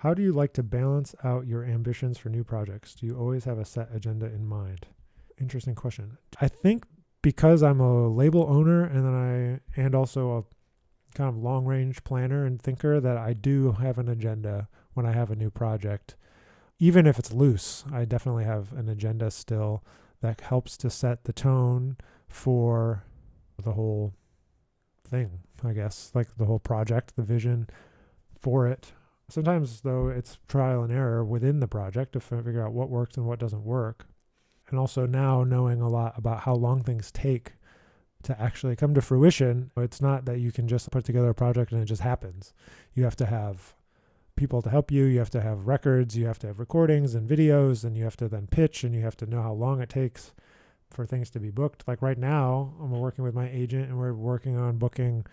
How do you like to balance out your ambitions for new projects? Do you always have a set agenda in mind? Interesting question. I think because I'm a label owner and also a kind of long range planner and thinker, that I do have an agenda when I have a new project. Even if it's loose, I definitely have an agenda still that helps to set the tone for the whole thing, I guess, like the whole project, the vision for it. Sometimes, though, it's trial and error within the project to figure out what works and what doesn't work. And also now knowing a lot about how long things take to actually come to fruition, it's not that you can just put together a project and it just happens. You have to have people to help you. You have to have records. You have to have recordings and videos, and you have to then pitch, and you have to know how long it takes for things to be booked. Like right now, I'm working with my agent, and we're working on booking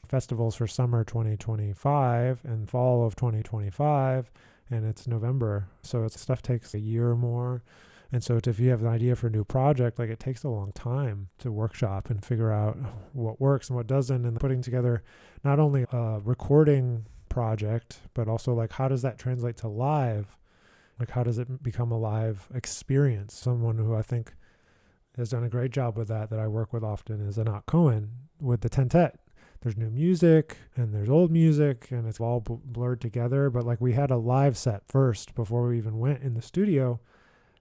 festivals for summer 2025 and fall of 2025, and it's November. So stuff takes a year or more. And so if you have an idea for a new project, like it takes a long time to workshop and figure out what works and what doesn't, and putting together not only a recording project, but also like how does that translate to live? Like how does it become a live experience? Someone who I think has done a great job with that I work with often is Anat Cohen with the Tentet. There's new music and there's old music and it's all blurred together. But like we had a live set first before we even went in the studio.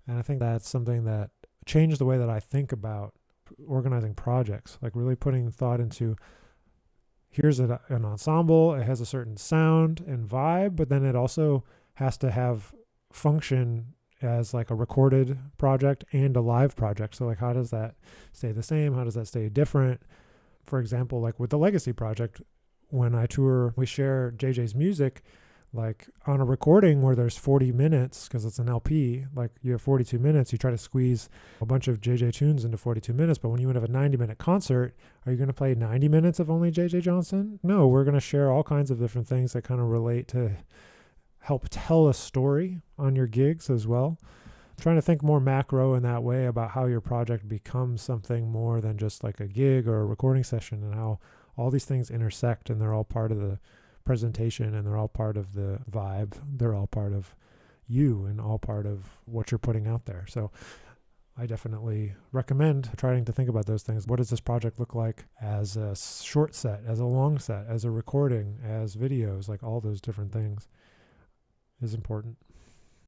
And I think that's something that changed the way that I think about organizing projects, like really putting thought into here's an ensemble. It has a certain sound and vibe, but then it also has to have function as like a recorded project and a live project. So like how does that stay the same? How does that stay different? For example, like with the Legacy project, when I tour, we share JJ's music. Like on a recording where there's 40 minutes, because it's an LP, like you have 42 minutes, you try to squeeze a bunch of JJ tunes into 42 minutes. But when you have a 90-minute concert, are you going to play 90 minutes of only JJ Johnson? No, we're going to share all kinds of different things that kind of relate to help tell a story on your gigs as well. Trying to think more macro in that way about how your project becomes something more than just like a gig or a recording session, and how all these things intersect and they're all part of the presentation and they're all part of the vibe. They're all part of you and all part of what you're putting out there. So I definitely recommend trying to think about those things. What does this project look like as a short set, as a long set, as a recording, as videos? Like all those different things is important.